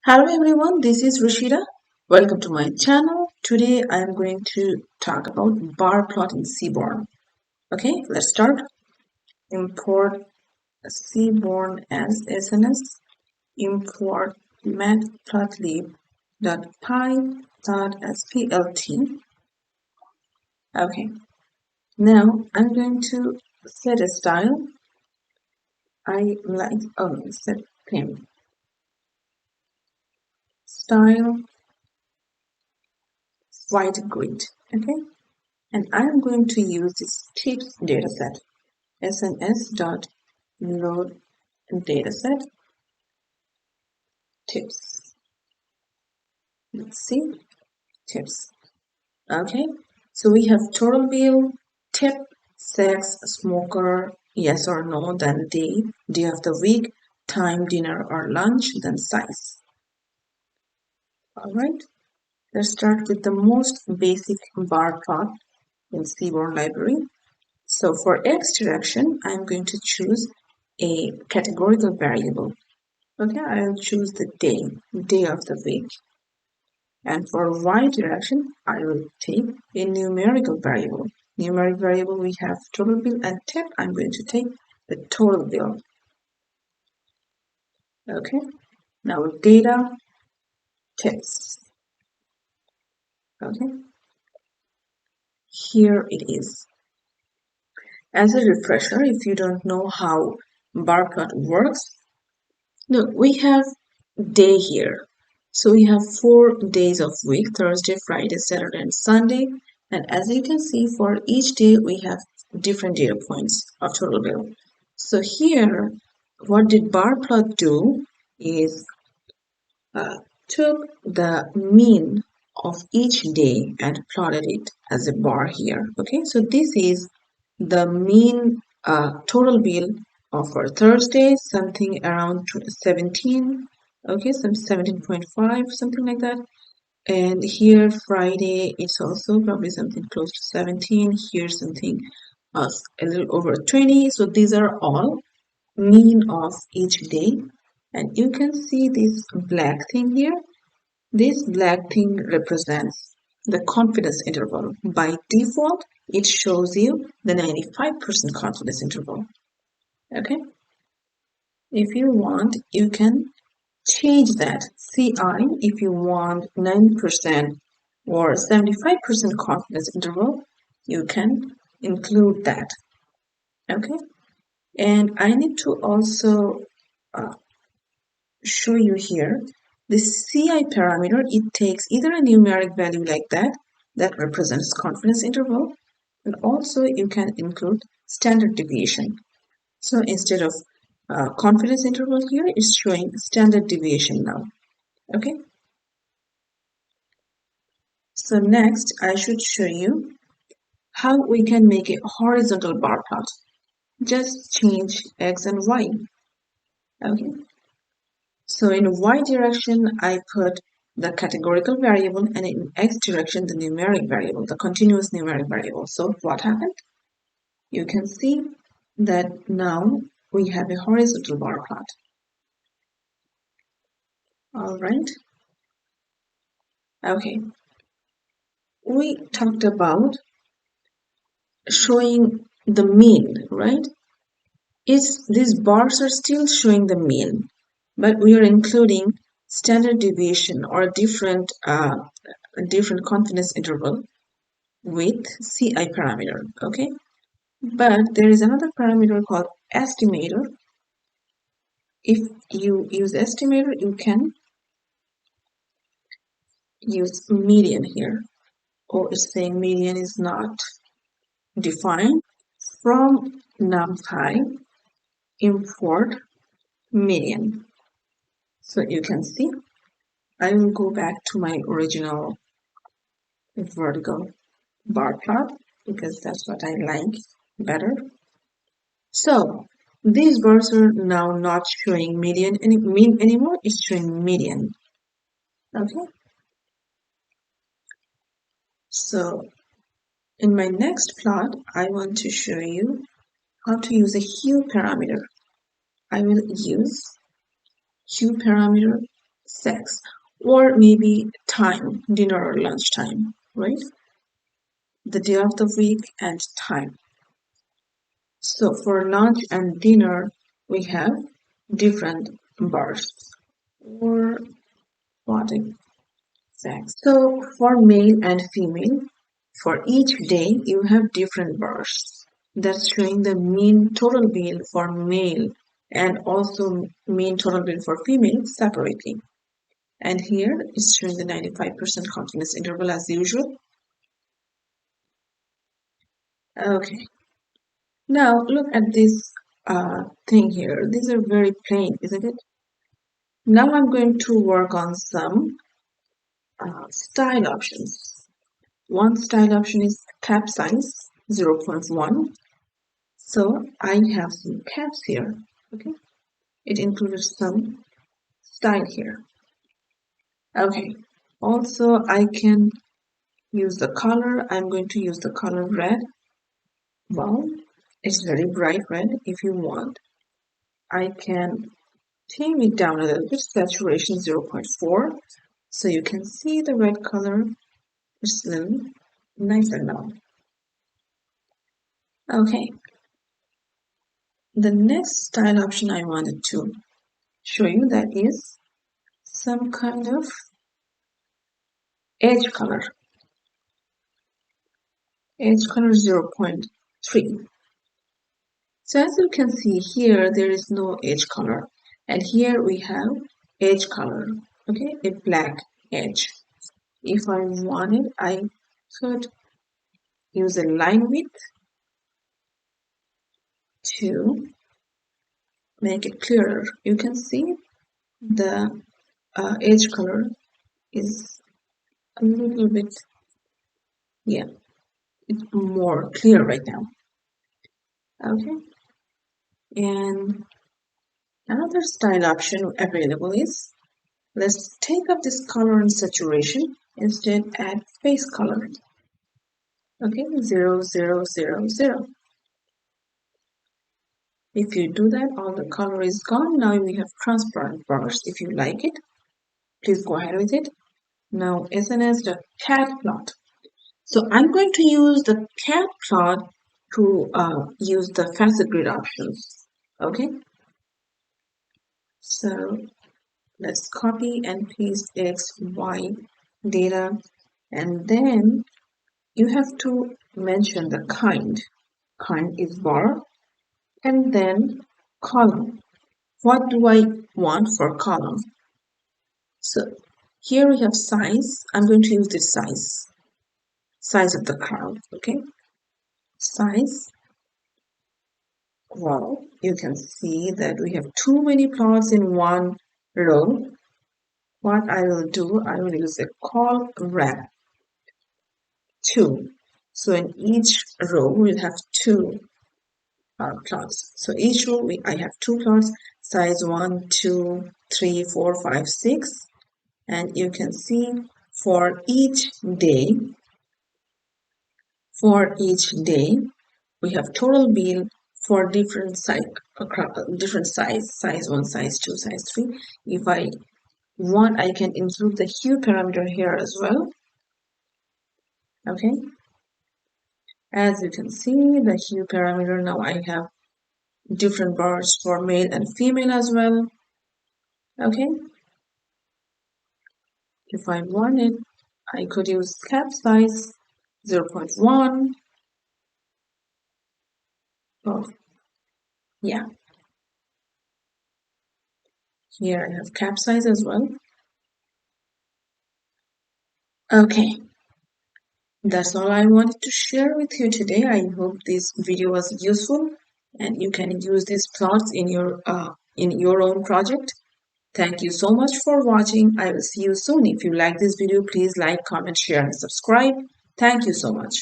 Hello everyone, this is Rashida. Welcome to my channel. Today I am going to talk about Barplot in Seaborn. Okay, let's start. Import Seaborn as SNS. Import matplotlib.py.splt. Okay, now I'm going to set a style. I like, set theme. Style white grid. Okay, and I'm going to use this tips dataset. sns.load dataset tips. Let's see, tips. Okay, so we have total bill, tip, sex, smoker, yes or no, then day of the week, time, dinner or lunch, then size. All right, let's start with the most basic bar plot in Seaborn library. So for X direction, I'm going to choose a categorical variable. Okay, I'll choose the day of the week. And for Y direction, I will take a numerical variable. Numeric variable, we have total bill and tip. I'm going to take the total bill. Okay, now data, tips. Okay, here it is. As a refresher, if you don't know how Barplot works, look, we have day here. So we have 4 days of week, Thursday, Friday, Saturday, and Sunday. And as you can see, for each day, we have different data points of total bill. So here, what did Barplot do is took the mean of each day and plotted it as a bar here. Okay, so this is the mean total bill of for Thursday, something around 17, okay, some 17.5, something like that. And here Friday, it's also probably something close to 17. Here something a little over 20. So these are all mean of each day. And you can see this black thing here. This black thing represents the confidence interval. By default, it shows you the 95% confidence interval. Okay? If you want, you can change that CI if you want 90% or 75% confidence interval, you can include that. Okay? And I need to also show you here this CI parameter. It takes either a numeric value like that represents confidence interval, and also you can include standard deviation. So instead of confidence interval here, it's showing standard deviation now. Okay. So next, I should show you how we can make a horizontal bar plot. Just change X and Y. Okay. So in Y direction, I put the categorical variable, and in X direction, the numeric variable, the continuous numeric variable. So what happened? You can see that now we have a horizontal bar plot. All right. Okay. We talked about showing the mean, right? These bars are still showing the mean, but we are including standard deviation or different confidence interval with CI parameter. Okay, but there is another parameter called estimator. If you use estimator, you can use median here. Oh, it's saying median is not defined. From NumPy, import median. So you can see, I will go back to my original vertical bar plot because that's what I like better. So these bars are now not showing median mean anymore, it's showing median. Okay. So in my next plot, I want to show you how to use a hue parameter. I will use hue parameter sex, or maybe time, dinner or lunch time, right? The day of the week and time. So for lunch and dinner, we have different bars. Or what sex. So for male and female, for each day you have different bars. That's showing the mean total bill for male and also mean total bill for female separately. And here it's showing the 95% confidence interval as usual. Okay. Now look at this thing here. These are very plain, isn't it? Now I'm going to work on some style options. One style option is cap size 0.1. So I have some caps here. Okay. It includes some style here. Okay. Also, I can use the color. I'm going to use the color red. Well, it's very bright red. If you want, I can tame it down a little bit, saturation 0.4, so you can see the red color is a little nicer now. Okay, the next style option I wanted to show you that is some kind of edge color. Edge color 0.3. So as you can see here, there is no edge color. And here we have edge color, okay, a black edge. If I wanted, I could use a line width to make it clearer. You can see the edge color is a little bit, yeah, it's more clear right now. Okay, and another style option available is, let's take up this color and saturation, instead add face color. Okay, 0, 0, 0, 0. If you do that, all the color is gone. Now we have transparent bars. If you like it, please go ahead with it. Now SNS the cat plot. So I'm going to use the cat plot to use the facet grid options. Okay. So let's copy and paste X, Y data, and then you have to mention the kind. Kind is bar, and then column. What do I want for column? So here we have size. I'm going to use this size of the crowd. Okay, size. Well, you can see that we have too many plots in one row. What I will do, I will use a call wrap 2. So in each row we'll have two plots. So each row I have two plots, size 1, 2, 3, 4, 5, 6, and you can see for each day we have total bill for different size, size 1, size 2, size 3. If I want, I can include the hue parameter here as well. Okay, as you can see, the hue parameter, now I have different bars for male and female as well. Okay, if I wanted, I could use cap size 0.1. Oh, yeah, here I have cap size as well. Okay, that's all I wanted to share with you today. I hope this video was useful and you can use these plots in your own project. Thank you so much for watching. I will see you soon. If you like this video, please like, comment, share, and subscribe. Thank you so much.